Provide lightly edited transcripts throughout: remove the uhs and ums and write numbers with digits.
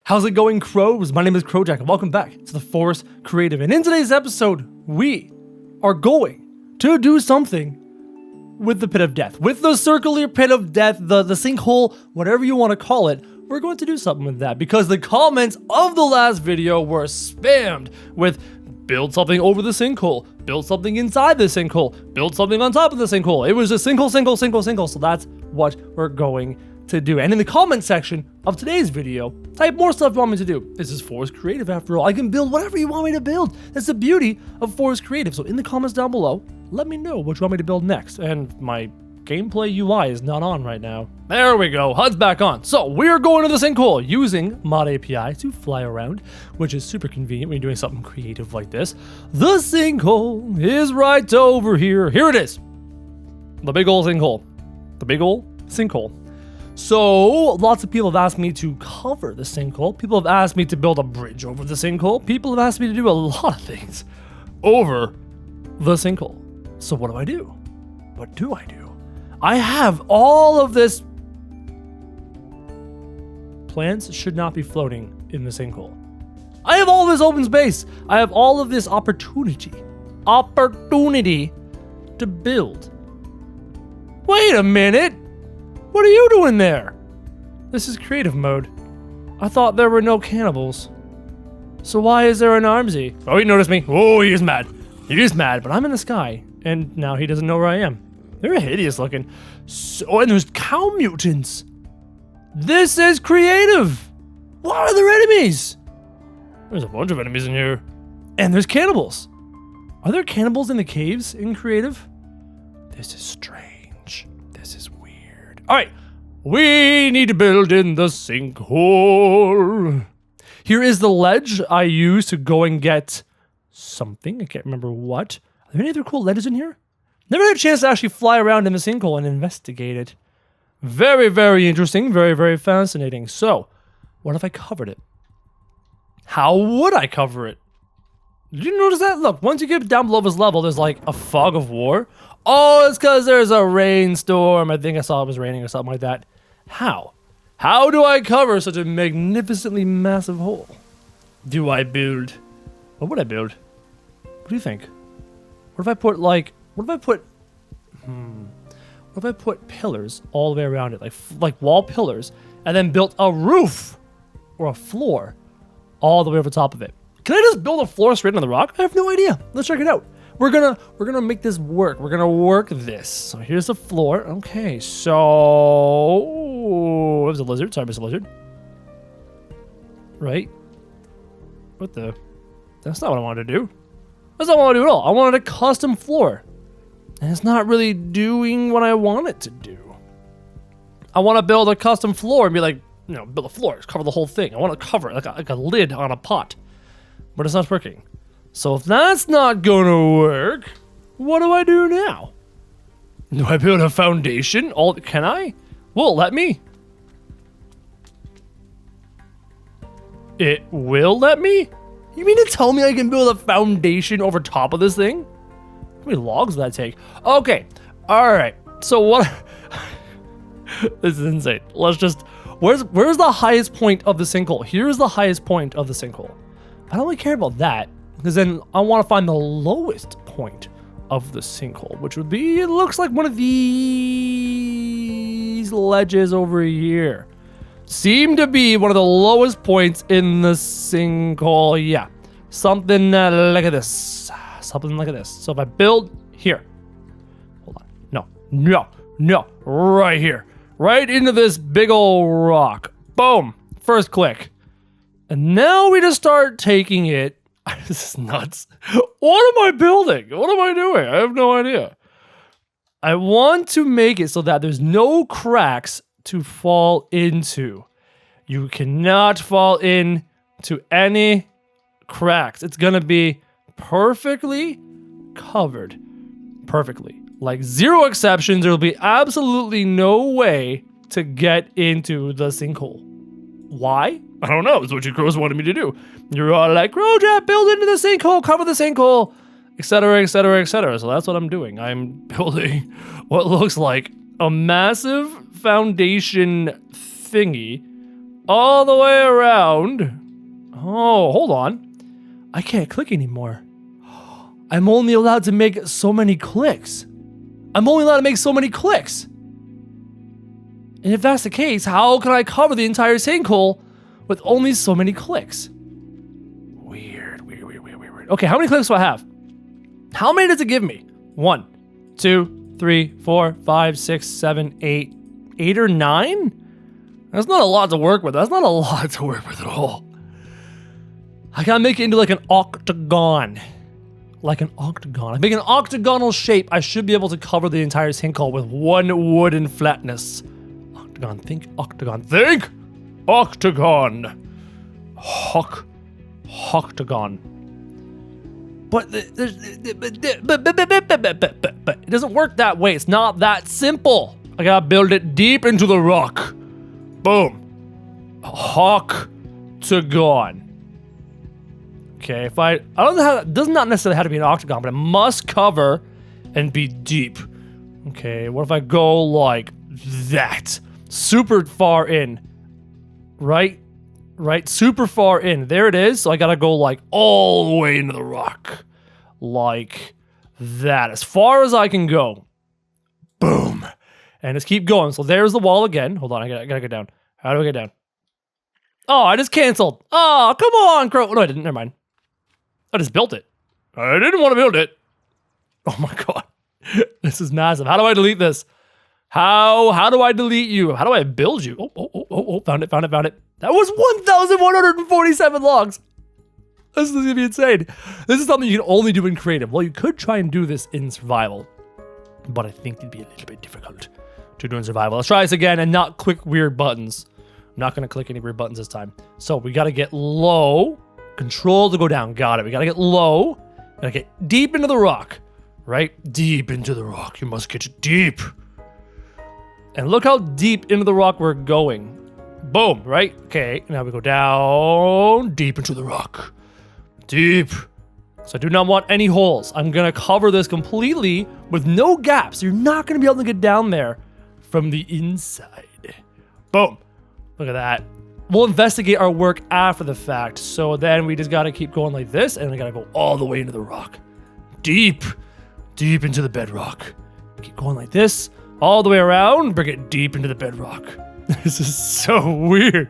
How's it going, Crows? My name is Krojak, and welcome back to the Forest Creative. And in today's episode, we are going to do something with the Pit of Death. With the circular Pit of Death, the sinkhole, whatever you want to call it, we're going to do something with that because the comments of the last video were spammed with build something over the sinkhole, build something inside the sinkhole, build something on top of the sinkhole. It was just sinkhole. So that's what we're going to do. And in the comment section of today's video, type more stuff you want me to do. This is Forest Creative after all. I can build whatever you want me to build. That's the beauty of Forest Creative. So in the comments down below, let me know what you want me to build next. And my gameplay UI is not on right now. There we go, HUD's back on. So we're going to the sinkhole using mod API to fly around, which is super convenient when you're doing something creative like this. The sinkhole is right over here. Here it is. The big ol' sinkhole. The big ol' sinkhole. So, lots of people have asked me to cover the sinkhole. People have asked me to build a bridge over the sinkhole. People have asked me to do a lot of things over the sinkhole. So what do? What do I do? I have all of this. Plants should not be floating in the sinkhole. I have all this open space. I have all of this opportunity to build. Wait a minute. What are you doing there? This is creative mode. I thought there were no cannibals. So why is there an armsy? Oh, he noticed me. Oh, he is mad. He is mad, but I'm in the sky, and now he doesn't know where I am. They're hideous looking. So, and there's cow mutants. This is creative. Why are there enemies? There's a bunch of enemies in here. And there's cannibals. Are there cannibals in the caves in creative? This is strange. This is weird. All right, we need to build in the sinkhole. Here is the ledge I use to go and get something. I can't remember what. Are there any other cool ledges in here? Never had a chance to actually fly around in the sinkhole and investigate it. Very, very interesting. Very, very fascinating. So, what if I covered it? How would I cover it? Did you notice that? Look, once you get down below this level, there's like a fog of war. Oh, it's because there's a rainstorm. I think I saw it was raining or something like that. How? How do I cover such a magnificently massive hole? Do I build? What would I build? What do you think? What if I put pillars all the way around it, like wall pillars, and then built a roof or a floor all the way over top of it? Can I just build a floor straight on the rock? I have no idea. Let's check it out. We're gonna make this work. We're gonna work this. So here's the floor. Okay, so there's a lizard. Sorry, Mr. Lizard. Right? What the? That's not what I wanted to do. That's not what I want to do at all. I wanted a custom floor. And it's not really doing what I want it to do. I want to build a custom floor and be like, build a floor, cover the whole thing. I want to cover it like a lid on a pot. But it's not working. So if that's not gonna work, what do I do now? Do I build a foundation? Can I? Will it let me? It will let me? You mean to tell me I can build a foundation over top of this thing? How many logs will that take? Okay, all right. So what? This is insane. Let's just. Where's the highest point of the sinkhole? Here's the highest point of the sinkhole. I don't really care about that because then I want to find the lowest point of the sinkhole, which would be. It looks like one of these ledges over here. Seem to be one of the lowest points in the sinkhole. Yeah, something like this. Something like this. So if I build here, hold on, no, right here, right into this big old rock. Boom, first click, and now we just start taking it. This is nuts. What am I building? What am I doing? I have no idea. I want to make it so that there's no cracks to fall into. You cannot fall into any cracks. It's gonna be perfectly covered. Perfectly. Like zero exceptions. There will be absolutely no way to get into the sinkhole. Why? I don't know. It's what you Crows wanted me to do. You're all like, Krojak, build into the sinkhole, cover the sinkhole, etc., etc., etc. So that's what I'm doing. I'm building what looks like a massive foundation thingy all the way around. Oh, hold on. I can't click anymore. I'm only allowed to make so many clicks. And if that's the case, how can I cover the entire sinkhole with only so many clicks? Weird. Okay, how many clicks do I have? How many does it give me? 1, 2, 3, 4, 5, 6, 7, 8. 8 or 9? That's not a lot to work with. At all. I gotta make it into like an octagon. I make an octagonal shape. I should be able to cover the entire sinkhole with one wooden flatness. Octagon. Think octagon. Octagon. But it doesn't work that way. It's not that simple. I gotta build it deep into the rock. Boom. Octagon. Okay, if I don't know how, it does not necessarily have to be an octagon, but it must cover and be deep. Okay, what if I go like that? Super far in. Right, super far in. There it is. So I gotta go like all the way into the rock. Like that, as far as I can go. Boom. And just keep going. So there's the wall again. Hold on, I gotta get down. How do I get down? Oh, I just canceled. Oh, come on, Crow. No, I didn't. Never mind. I just built it. I didn't want to build it. Oh my god. This is massive. How do I delete this? How do I delete you? How do I build you? Oh, found it. That was 1,147 logs. This is gonna be insane. This is something you can only do in creative. Well, you could try and do this in survival, but I think it'd be a little bit difficult to do in survival. Let's try this again and not click weird buttons. I'm not gonna click any weird buttons this time. So we gotta get low, control to go down. Got it. We gotta get low, gotta get deep into the rock, right? Deep into the rock. You must get deep. And look how deep into the rock we're going. Boom, right? Okay, now we go down, deep into the rock. Deep. So I do not want any holes. I'm gonna cover this completely with no gaps. You're not gonna be able to get down there from the inside. Boom. Look at that. We'll investigate our work after the fact. So then we just gotta keep going like this, and we gotta go all the way into the rock. Deep into the bedrock. Keep going like this, all the way around, bring it deep into the bedrock. This is so weird,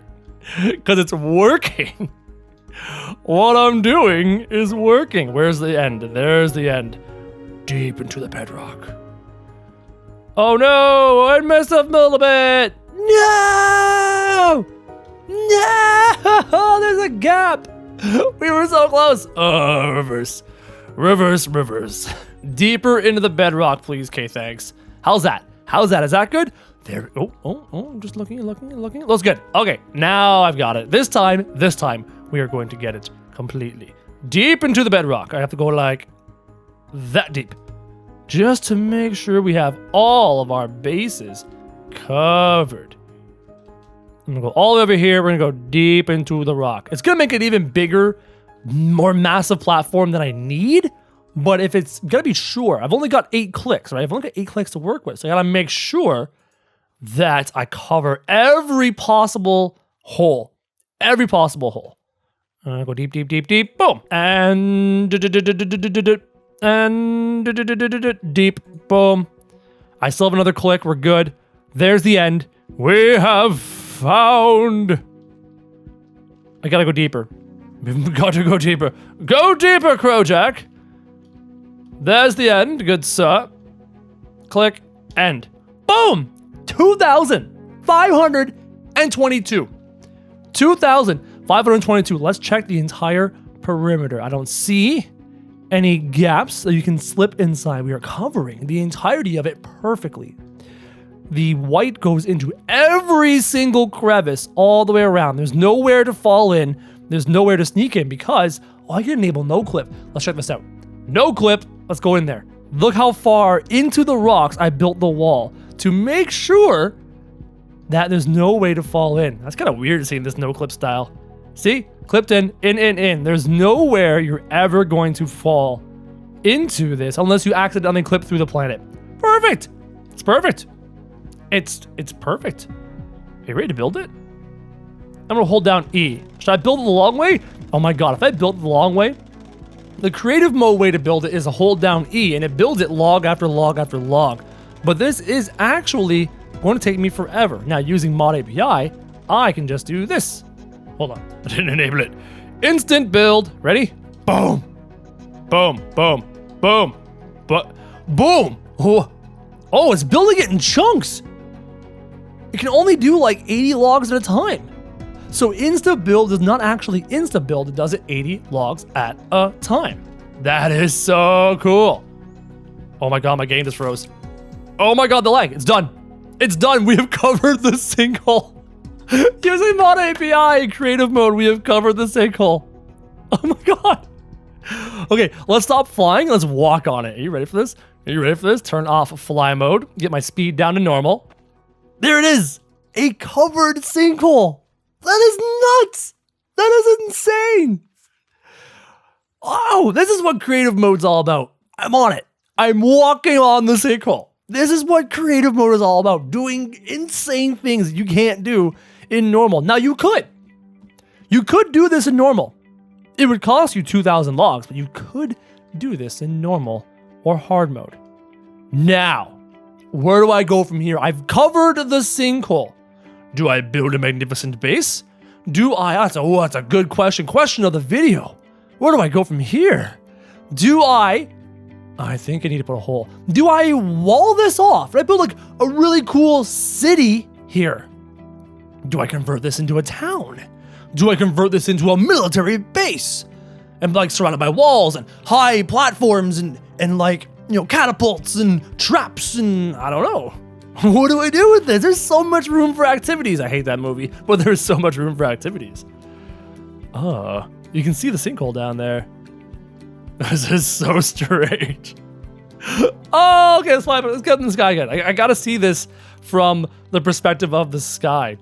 because it's working. What I'm doing is working. Where's the end? There's the end. Deep into the bedrock. Oh no, I messed up a little bit. No! No! There's a gap. We were so close. Reverse. Deeper into the bedrock, please. Okay, thanks. How's that? Is that good? There. Oh, just looking. Looks good. Okay, now I've got it. This time, we are going to get it completely. Deep into the bedrock. I have to go like that deep. Just to make sure we have all of our bases covered. I'm gonna go all the way over here. We're gonna go deep into the rock. It's gonna make it even bigger, more massive platform than I need. But if it's gonna be sure, I've only got 8 clicks, right? I've only got 8 clicks to work with. So I gotta make sure that I cover every possible hole. Go deep, boom. And deep, boom. I still have another click, we're good. There's the end. We have found. I gotta go deeper. We've got to go deeper. Go deeper, Krojak. There's the end, good sir. Click, end. Boom! 2,522. 2,522. Let's check the entire perimeter. I don't see any gaps so you can slip inside. We are covering the entirety of it perfectly. The white goes into every single crevice all the way around. There's nowhere to fall in. There's nowhere to sneak in because I can enable no clip. Let's check this out. No clip. Let's go in there. Look how far into the rocks I built the wall to make sure that there's no way to fall in. That's kind of weird seeing this no clip style. See? Clipped in. There's nowhere you're ever going to fall into this unless you accidentally clip through the planet. Perfect. It's perfect. It's perfect. Are you ready to build it? I'm gonna hold down E. Should I build it the long way? Oh my god, if I built it the long way, the creative mode way to build it is to hold down E, and it builds it log after log after log. But this is actually going to take me forever. Now, using mod API, I can just do this. Hold on, I didn't enable it. Instant build, ready? Boom, boom, boom, boom, but boom. Oh, it's building it in chunks. It can only do like 80 logs at a time. So insta build is not actually insta build, it does it 80 logs at a time. That is so cool. Oh my god, my game just froze. Oh my god, the lag, it's done. It's done, we have covered the sinkhole. Using mod API in creative mode, we have covered the sinkhole. Oh my god. Okay, let's stop flying, let's walk on it. Are you ready for this? Are you ready for this? Turn off fly mode, get my speed down to normal. There it is, a covered sinkhole. That is nuts! That is insane! Oh, this is what creative mode's all about. I'm on it. I'm walking on the sinkhole. This is what creative mode is all about. Doing insane things you can't do in normal. Now you could. You could do this in normal. It would cost you 2,000 logs, but you could do this in normal or hard mode. Now, where do I go from here? I've covered the sinkhole. Do I build a magnificent base? That's a good question. Question of the video. Where do I go from here? I think I need to put a hole. Do I wall this off? I build like a really cool city here. Do I convert this into a town? Do I convert this into a military base? And like surrounded by walls and high platforms and like, catapults and traps and I don't know. What do I do with this? There's so much room for activities. I hate that movie, but there's so much room for activities. You can see the sinkhole down there. This is so strange. Oh, okay, let's fly. Let's get in the sky again. I gotta see this from the perspective of the sky.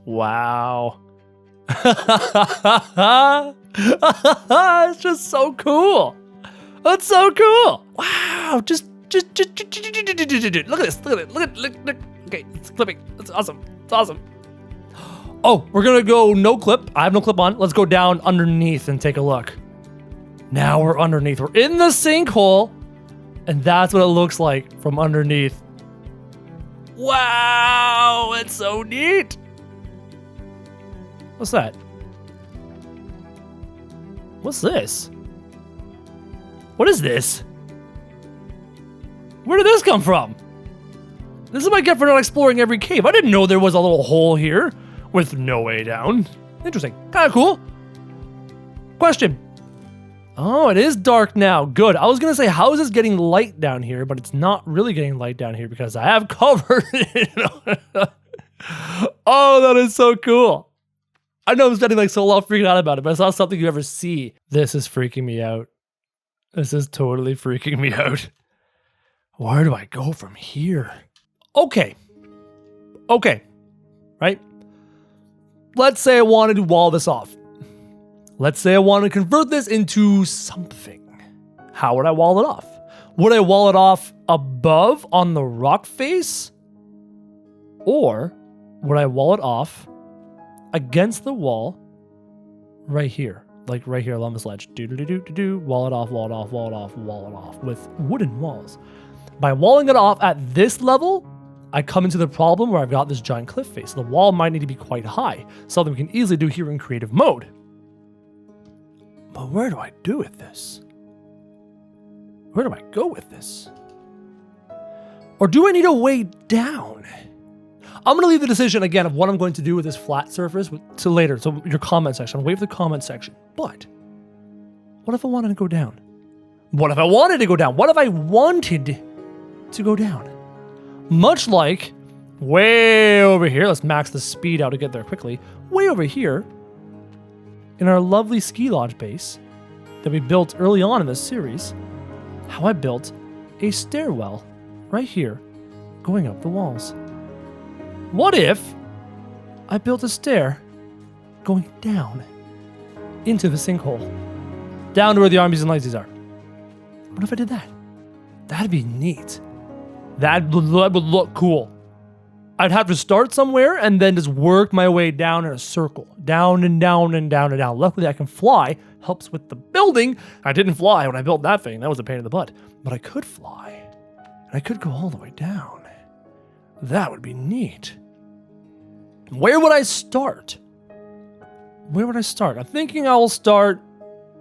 Wow. It's just so cool. That's so cool. Wow, just look at this. Look. Okay, it's clipping. That's awesome. It's awesome. Oh, we're gonna go no clip. I have no clip on. Let's go down underneath and take a look. Now we're underneath. We're in the sinkhole, and that's what it looks like from underneath. Wow, it's so neat. What's that? What's this? What is this? Where did this come from? This is what I get for not exploring every cave. I didn't know there was a little hole here with no way down. Interesting. Kind of cool. Question. Oh, it is dark now. Good. I was going to say, how is this getting light down here? But it's not really getting light down here because I have covered it. Oh, that is so cool. I know I'm spending like so long freaking out about it, but it's not something you ever see. This is freaking me out. This is totally freaking me out. Where do I go from here? Okay. Right? Let's say I wanted to wall this off. Let's say I want to convert this into something. How would I wall it off? Would I wall it off above on the rock face? Or would I wall it off against the wall right here? Like right here along this ledge. Wall it off with wooden walls. By walling it off at this level, I come into the problem where I've got this giant cliff face. The wall might need to be quite high, something we can easily do here in creative mode. But where do I do with this? Where do I go with this? Or do I need a way down? I'm going to leave the decision again of what I'm going to do with this flat surface to later. So your comment section. Wait for the comment section. But what if I wanted to go down? What if I wanted to go down? What if I wanted to go down? Much like way over here. Let's max the speed out to get there quickly. Way over here in our lovely ski lodge base that we built early on in this series. How I built a stairwell right here going up the walls. What if I built a stair going down into the sinkhole? Down to where the armies and lightsies are. What if I did that? That'd be neat. That would look cool. I'd have to start somewhere and then just work my way down in a circle. Down and down and down and down. Luckily, I can fly. Helps with the building. I didn't fly when I built that thing. That was a pain in the butt. But I could fly. And I could go all the way down. That would be neat. Where would I start? Where would I start? I'm thinking I will start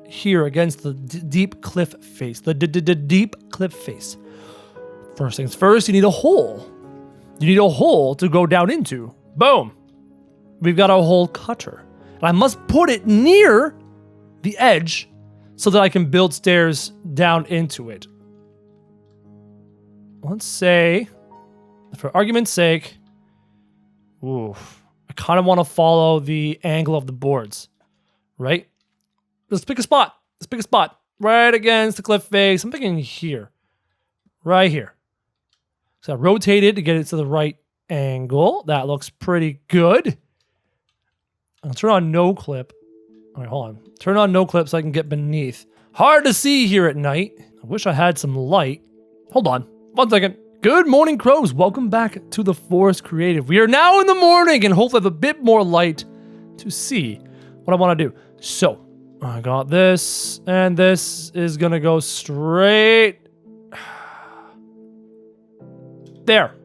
here against the deep cliff face. The deep cliff face. First things first, you need a hole. You need a hole to go down into. Boom. We've got a hole cutter. And I must put it near the edge so that I can build stairs down into it. Let's say, for argument's sake, I kind of want to follow the angle of the boards, right? Let's pick a spot. Let's pick a spot right against the cliff face. I'm picking here, right here. So I rotate it to get it to the right angle. That looks pretty good. I'll turn on no clip. All right, hold on. Turn on no clip so I can get beneath. Hard to see here at night. I wish I had some light. Hold on. 1 second. Good morning, crows. Welcome back to the Forest Creative. We are now in the morning and hopefully have a bit more light to see what I want to do. So, I got this, and this is going to go straight there.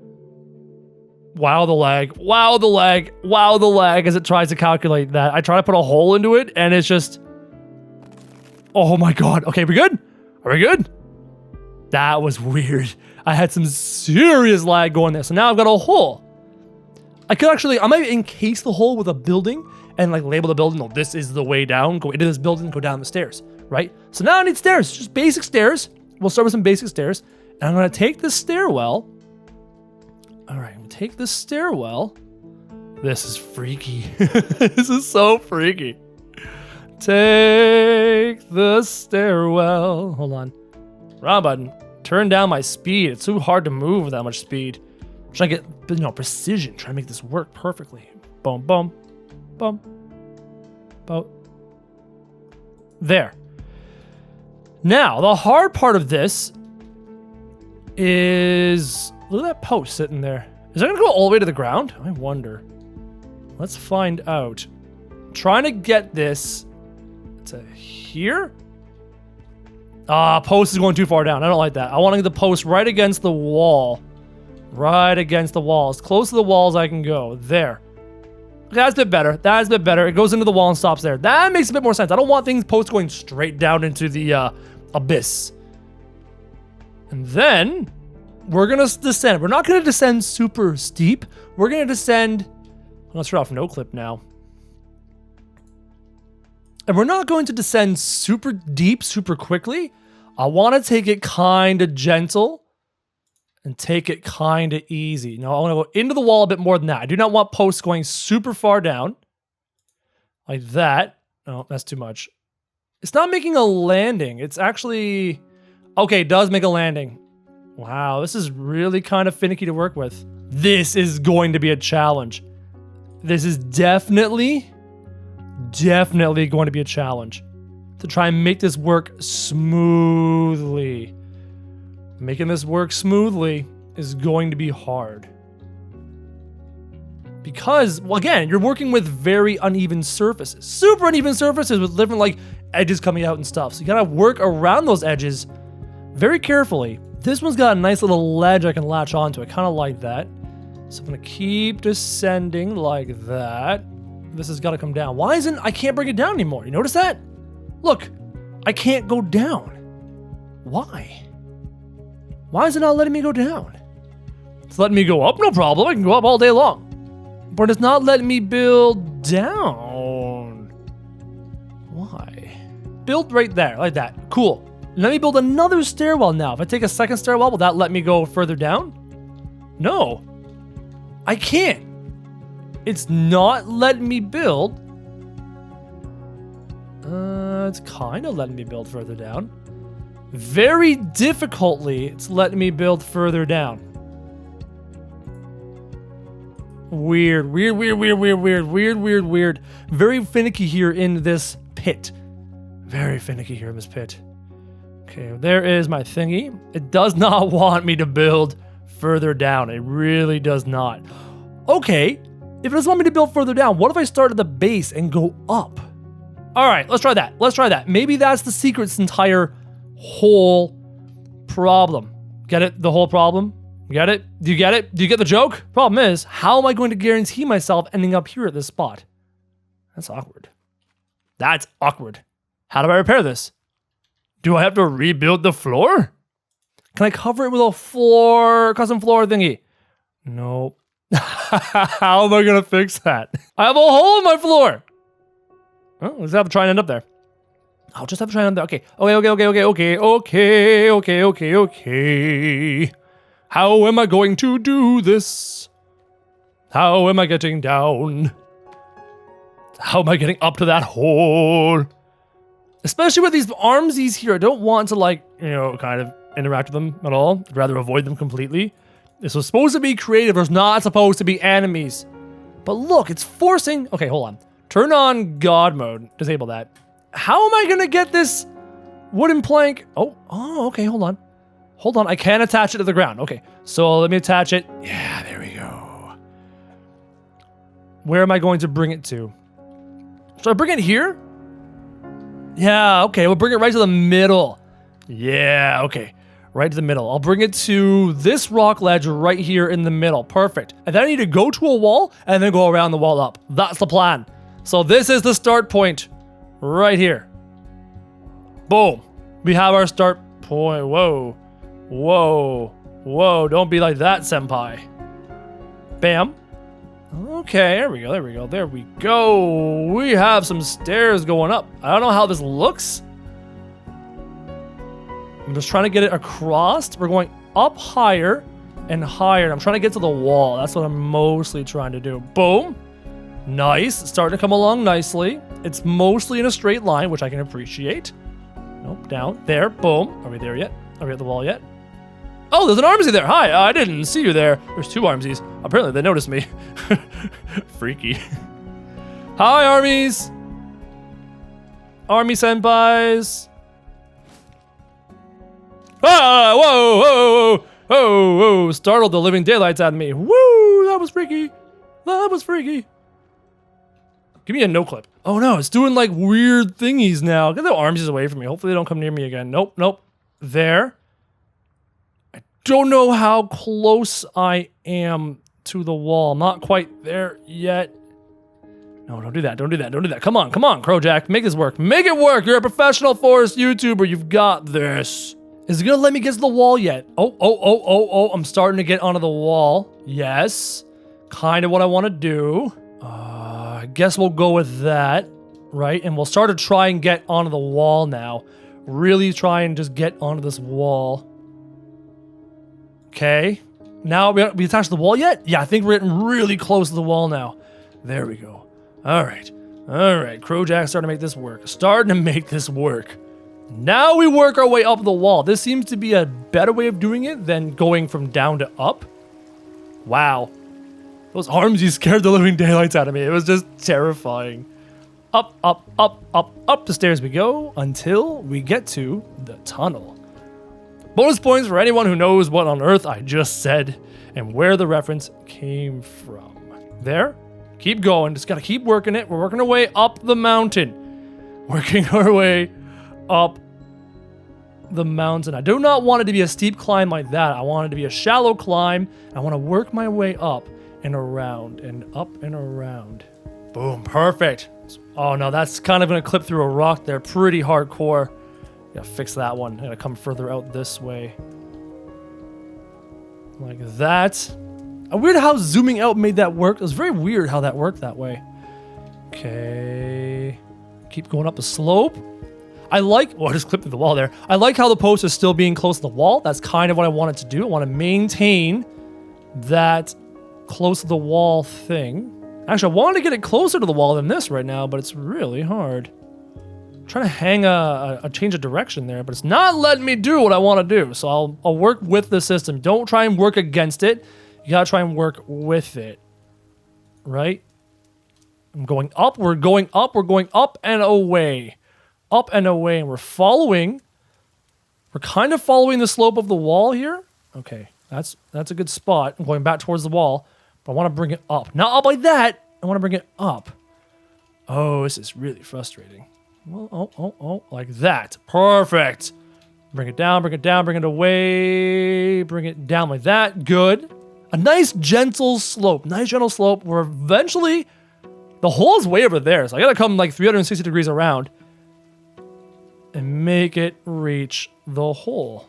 Wow, the lag. Wow, the lag. Wow, the lag as it tries to calculate that. I try to put a hole into it, and it's just... Oh my god. Okay, we good? Are we good? That was weird. I had some serious lag going there. So now I've got a hole. I could actually... I might encase the hole with a building and like label the building. No, this is the way down. Go into this building, go down the stairs, right? So now I need stairs. Just basic stairs. We'll start with some basic stairs. And I'm going to take this stairwell... All right, I'm gonna take this stairwell. This is freaky. This is so freaky. Take the stairwell. Hold on. Wrong button. Turn down my speed. It's too hard to move with that much speed. I'm trying to get, precision. Trying to make this work perfectly. Boom, boom, boom, boom. There. Now, the hard part of this is... Look at that post sitting there. Is that going to go all the way to the ground? I wonder. Let's find out. Trying to get this to here. Post is going too far down. I don't like that. I want to get the post right against the wall. Right against the wall. As close to the wall as I can go. There. Okay, that's a bit better. That's a bit better. It goes into the wall and stops there. That makes a bit more sense. I don't want posts going straight down into the abyss. And then... we're going to descend. We're not going to descend super steep. We're going to descend... Let's start off no clip now. And we're not going to descend super deep, super quickly. I want to take it kind of gentle and take it kind of easy. Now, I want to go into the wall a bit more than that. I do not want posts going super far down. Like that. No, that's too much. It's not making a landing. It's actually... Okay, it does make a landing. Wow, this is really kind of finicky to work with. This is going to be a challenge. This is definitely going to be a challenge. To try and make this work smoothly. Making this work smoothly is going to be hard. Because, well, again, you're working with very uneven surfaces. Super uneven surfaces with different, like, edges coming out and stuff. So you gotta work around those edges very carefully. This one's got a nice little ledge I can latch onto. I kind of like that. So I'm going to keep descending like that. This has got to come down. Why isn't... I can't bring it down anymore. You notice that? Look, I can't go down. Why? Why is it not letting me go down? It's letting me go up, no problem. I can go up all day long. But it's not letting me build down. Why? Build right there, like that. Cool. Let me build another stairwell now. If I take a second stairwell, will that let me go further down? No. I can't. It's not letting me build. It's kind of letting me build further down. Very difficultly, it's letting me build further down. Weird. Very finicky here in this pit. Very finicky here in this pit. Okay, there is my thingy. It does not want me to build further down. It really does not. Okay, if it doesn't want me to build further down, what if I start at the base and go up? All right, let's try that. Let's try that. Maybe that's the secret to this entire whole problem. Get it? The whole problem? Get it? Do you get it? Do you get the joke? Problem is, how am I going to guarantee myself ending up here at this spot? That's awkward. That's awkward. How do I repair this? Do I have to rebuild the floor? Can I cover it with a floor, custom floor thingy? Nope. How am I going to fix that? I have a hole in my floor. Oh, let's have to try and end up there. I'll just have to try and end up there. Okay. How am I going to do this? How am I getting down? How am I getting up to that hole? Especially with these armsies here, I don't want to kind of interact with them at all. I'd rather avoid them completely. This was supposed to be creative. There's not supposed to be enemies. But look, it's forcing... Okay, hold on. Turn on God mode. Disable that. How am I going to get this wooden plank? Oh, okay, hold on. Hold on, I can attach it to the ground. Okay, so let me attach it. Yeah, there we go. Where am I going to bring it to? Should I bring it here? Yeah, okay, we'll bring it right to the middle. Yeah, okay, right to the middle. I'll bring it to this rock ledge right here in the middle. Perfect. And then I need to go to a wall and then go around the wall up. That's the plan. So this is the start point right here. Boom. We have our start point. Whoa, don't be like that, senpai. Bam. Okay, there we go. We have some stairs going up. I don't know how this looks. I'm just trying to get it across. We're going up higher and higher. I'm trying to get to the wall. That's what I'm mostly trying to do. Boom. Nice. It's starting to come along nicely. It's mostly in a straight line, which I can appreciate. Nope, down. There. Boom. Are we there yet? Are we at the wall yet? Oh, there's an armsy there. Hi, I didn't see you there. There's two armsies. Apparently, they noticed me. Freaky. Hi, armies. Army senpais. Ah, whoa. Startled the living daylights out of me. Woo, that was freaky. Give me a no clip. Oh no, it's doing like weird thingies now. Get the armsies away from me. Hopefully they don't come near me again. Nope. There. I don't know how close I am to the wall. I'm not quite there yet. No, don't do that. Come on, Krojak. Make this work. Make it work. You're a professional forest YouTuber. You've got this. Is it gonna let me get to the wall yet? Oh. I'm starting to get onto the wall. Yes. Kind of what I want to do. I guess we'll go with that, right? And we'll start to try and get onto the wall now. Really try and just get onto this wall. Okay. Now, we attached to the wall yet? Yeah, I think we're getting really close to the wall now. There we go. All right. Krojak's starting to make this work. Now we work our way up the wall. This seems to be a better way of doing it than going from down to up. Wow. Those armsies scared the living daylights out of me. It was just terrifying. Up the stairs we go until we get to the tunnel. Bonus points for anyone who knows what on earth I just said and where the reference came from. There. Keep going. Just gotta keep working it. We're working our way up the mountain. Working our way up the mountain. I do not want it to be a steep climb like that. I want it to be a shallow climb. I want to work my way up and around and up and around. Boom. Perfect. Oh no, that's kind of gonna clip through a rock there. Pretty hardcore. Gotta fix that one. Gotta come further out this way. Like that. Weird how zooming out made that work. It was very weird how that worked that way. Okay. Keep going up the slope. I just clipped through the wall there. I like how the post is still being close to the wall. That's kind of what I wanted to do. I want to maintain that close to the wall thing. Actually, I wanted to get it closer to the wall than this right now, but it's really hard. I'm trying to hang a change of direction there, but it's not letting me do what I want to do. So I'll work with the system. Don't try and work against it. You gotta try and work with it. Right? I'm going up. We're going up and away. Up and away, and we're kind of following the slope of the wall here. Okay, that's a good spot. I'm going back towards the wall. I want to bring it up. Not up like that. I want to bring it up. Oh, this is really frustrating. Well, oh, like that. Perfect. Bring it down, bring it down, bring it away. Bring it down like that. Good. A nice gentle slope. Nice gentle slope where eventually the hole's way over there. So I gotta come like 360 degrees around and make it reach the hole.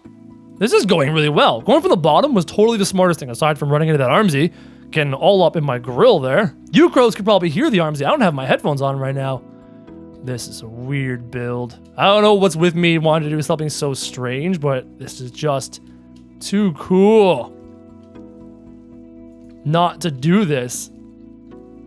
This is going really well. Going from the bottom was totally the smartest thing aside from running into that armsy. Getting all up in my grill there. You crows could probably hear the armsy. I don't have my headphones on right now. This is a weird build. I don't know what's with me wanting to do something so strange, but this is just too cool not to do this.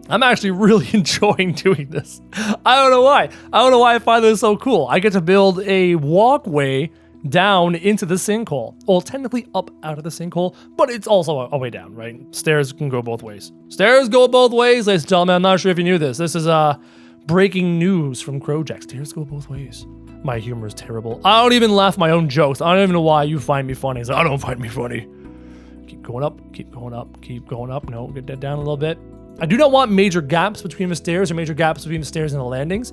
I'm actually really enjoying doing this. I don't know why. I don't know why I find this so cool. I get to build a walkway down into the sinkhole. Well, technically up out of the sinkhole, but it's also a way down, right? Stairs can go both ways. Stairs go both ways, ladies and gentlemen. I'm not sure if you knew this. This is breaking news from Krojak. Stairs go both ways. My humor is terrible. I don't even laugh my own jokes. I don't even know why you find me funny. So I don't find me funny. Keep going up, keep going up, keep going up. No, get that down a little bit. I do not want major gaps between the stairs or major gaps between the stairs and the landings.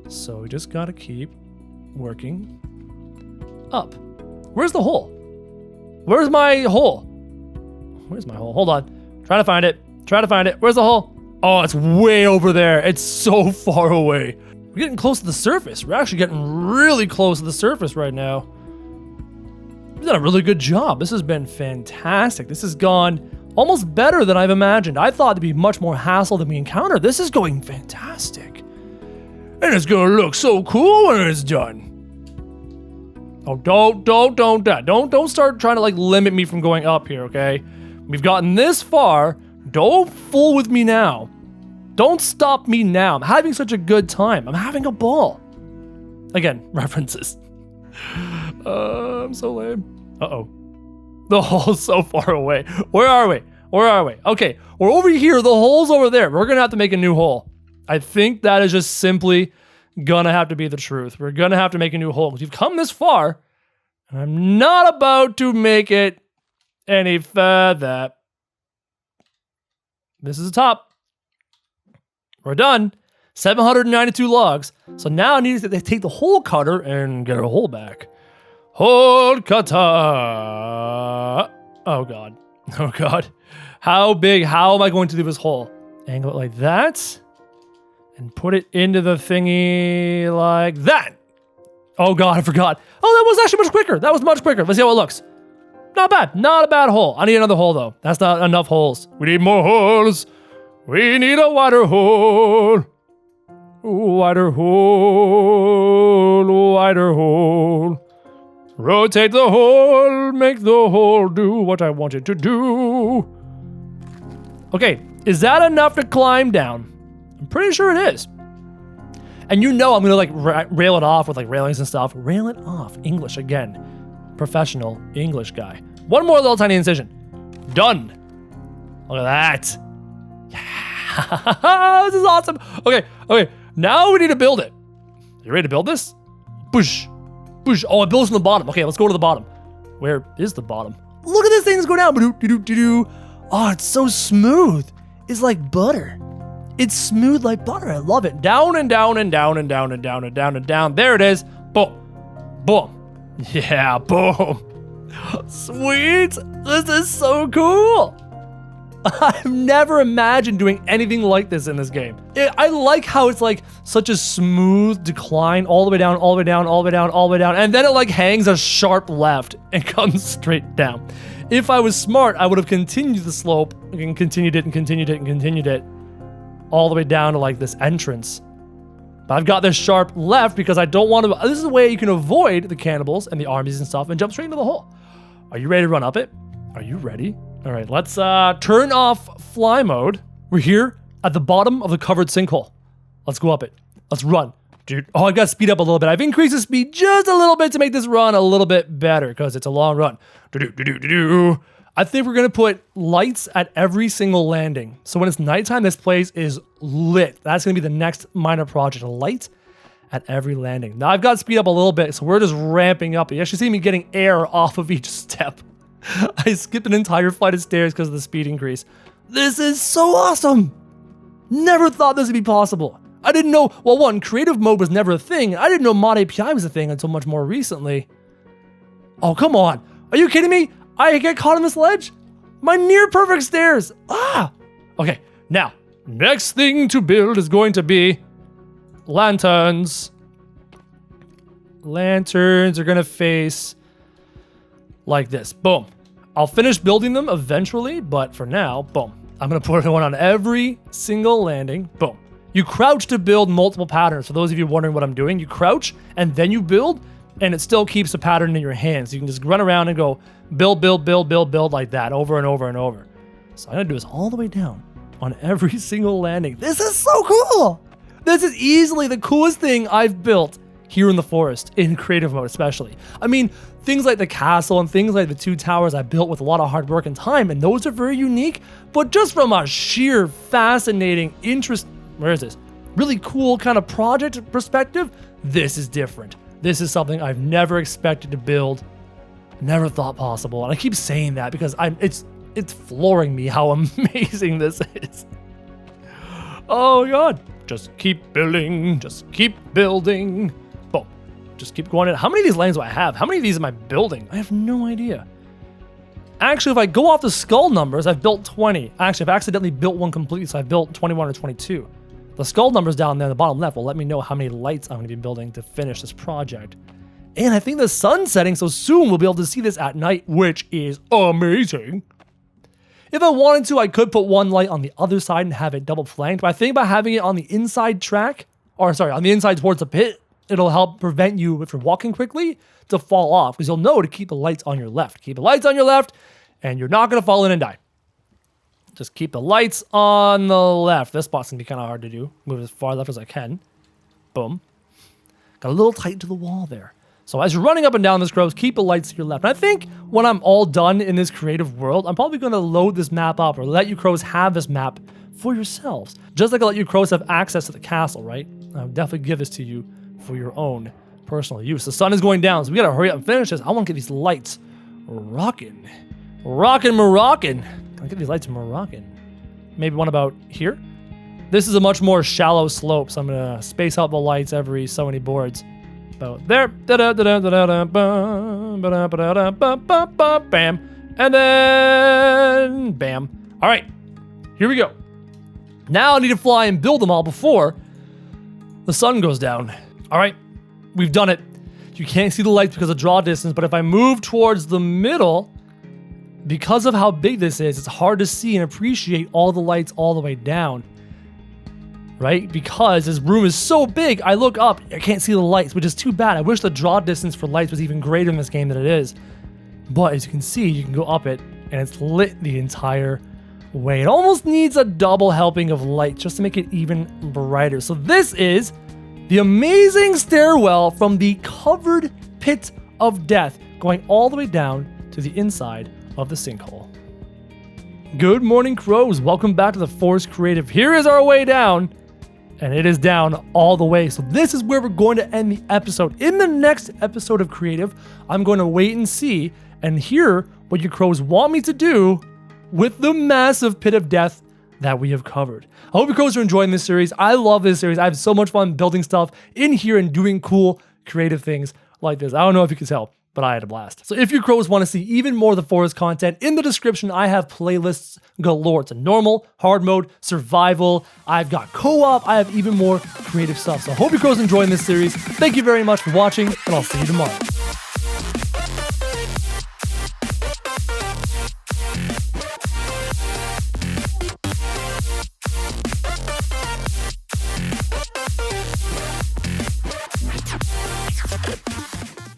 So we just gotta keep working up. Where's the hole? Where's my hole? Where's my hole? Hold on. Try to find it. Try to find it. Where's the hole? Oh, it's way over there. It's so far away. We're getting close to the surface. We're actually getting really close to the surface right now. We've done a really good job. This has been fantastic. This has gone almost better than I've imagined. I thought it'd be much more hassle than we encountered. This is going fantastic. And it's gonna look so cool when it's done. Oh, don't start trying to like limit me from going up here, okay? We've gotten this far. Don't fool with me now. Don't stop me now. I'm having such a good time. I'm having a ball. Again, references. I'm so lame. Uh-oh. The hole's so far away. Where are we? Where are we? Okay, we're over here. The hole's over there. We're gonna have to make a new hole. I think that is just simply gonna have to be the truth. We're gonna have to make a new hole because we've come this far, and I'm not about to make it any further. This is the top. We're done. 792 logs. So now I need to take the hole cutter and get our hole back. Hole cutter. Oh God. Oh God. How big? How am I going to do this hole? Angle it like that. And put it into the thingy like that. Oh God, I forgot. Oh, that was actually much quicker. That was much quicker. Let's see how it looks. Not bad. Not a bad hole. I need another hole though. That's not enough holes. We need more holes. We need a wider hole. Wider hole. Wider hole. Rotate the hole. Make the hole do what I want it to do. Okay, is that enough to climb down? I'm pretty sure it is. And you know I'm gonna like rail it off with like railings and stuff. Rail it off. English again. Professional English guy. One more little tiny incision. Done. Look at that. Yeah. This is awesome. Okay. Now we need to build it. Are you ready to build this? Push. Oh, it builds from the bottom. Okay, let's go to the bottom. Where is the bottom? Look at this thing that's going down. Oh, it's so smooth. It's like butter. It's smooth like butter. I love it. Down and down and down and down and down and down and down. There it is. Boom. Boom. Yeah, boom. Sweet. This is so cool. I've never imagined doing anything like this in this game. I like how it's like such a smooth decline all the way down, all the way down, all the way down, all the way down. And then it like hangs a sharp left and comes straight down. If I was smart, I would have continued the slope and continued it and continued it and continued it all the way down to like this entrance. But I've got this sharp left because I don't want to. This is a way you can avoid the cannibals and the armies and stuff and jump straight into the hole. Are you ready to run up it? Are you ready? All right, let's turn off fly mode. We're here at the bottom of the covered sinkhole. Let's go up it. Let's run. Dude, oh, I got to speed up a little bit. I've increased the speed just a little bit to make this run a little bit better because it's a long run. I think we're going to put lights at every single landing. So when it's nighttime, this place is lit. That's going to be the next minor project, a light at every landing. Now I've got to speed up a little bit, so we're just ramping up. You actually see me getting air off of each step. I skipped an entire flight of stairs because of the speed increase. This is so awesome. Never thought this would be possible. I didn't know, well, one, creative mode was never a thing. I didn't know mod API was a thing until much more recently. Oh, come on. Are you kidding me? I get caught on this ledge? My near perfect stairs. Ah! Okay, now, next thing to build is going to be lanterns. Lanterns are gonna face like this. Boom. I'll finish building them eventually, but for now, boom. I'm gonna put one on every single landing. Boom. You crouch to build multiple patterns. For those of you wondering what I'm doing, you crouch and then you build, and it still keeps a pattern in your hands. You can just run around and go build, build, build, build, build like that over and over and over. So I'm gonna do this all the way down on every single landing. This is so cool. This is easily the coolest thing I've built here in the forest, in creative mode especially. I mean, things like the castle and things like the 2 towers I built with a lot of hard work and time, and those are very unique, but just from a sheer fascinating interest, where is this? Really cool kind of project perspective, this is different. This is something I've never expected to build, never thought possible. And I keep saying that because it's flooring me how amazing this is. Oh God, just keep building, just keep building. Boom, just keep going in. How many of these lanes do I have? How many of these am I building? I have no idea. Actually, if I go off the skull numbers, I've built 20. Actually, I've accidentally built one completely, so I've built 21 or 22. The skull numbers down there in the bottom left will let me know how many lights I'm going to be building to finish this project. And I think the sun's setting, so soon we'll be able to see this at night, which is amazing. If I wanted to, I could put one light on the other side and have it double flanked, but I think by having it on the inside track, or sorry, on the inside towards the pit, it'll help prevent you, if you're walking quickly, to fall off, because you'll know to keep the lights on your left. Keep the lights on your left, and you're not going to fall in and die. Just keep the lights on the left. This spot's going to be kind of hard to do. Move as far left as I can. Boom. Got a little tight to the wall there. So as you're running up and down this crows, keep the lights to your left. And I think when I'm all done in this creative world, I'm probably going to load this map up or let you crows have this map for yourselves. Just like I let you crows have access to the castle, right? I'll definitely give this to you for your own personal use. The sun is going down, so we got to hurry up and finish this. I want to get these lights rocking. Rockin'. I'll get these lights rockin'. Maybe one about here. This is a much more shallow slope, so I'm going to space out the lights every so many boards. About there. Bam. And then bam. All right. Here we go. Now I need to fly and build them all before the sun goes down. All right. We've done it. You can't see the lights because of draw distance, but if I move towards the middle, because of how big this is, it's hard to see and appreciate all the lights all the way down. Right? Because this room is so big, I look up, I can't see the lights, which is too bad. I wish the draw distance for lights was even greater in this game than it is. But as you can see, you can go up it, and it's lit the entire way. It almost needs a double helping of light just to make it even brighter. So this is the amazing stairwell from the covered pit of death, going all the way down to the inside of the sinkhole. Good morning, crows. Welcome back to the Forest Creative. Here is our way down, and it is down all the way. So this is where we're going to end the episode. In the next episode of Creative, I'm going to wait and see and hear what you crows want me to do with the massive pit of death that we have covered. I hope you crows are enjoying this series. I love this series. I have so much fun building stuff in here and doing cool, creative things like this. I don't know if you can tell, but I had a blast. So if you crows want to see even more of the forest content, in the description, I have playlists galore. It's a normal, hard mode, survival. I've got co-op. I have even more creative stuff. So I hope you crows enjoying this series. Thank you very much for watching, and I'll see you tomorrow.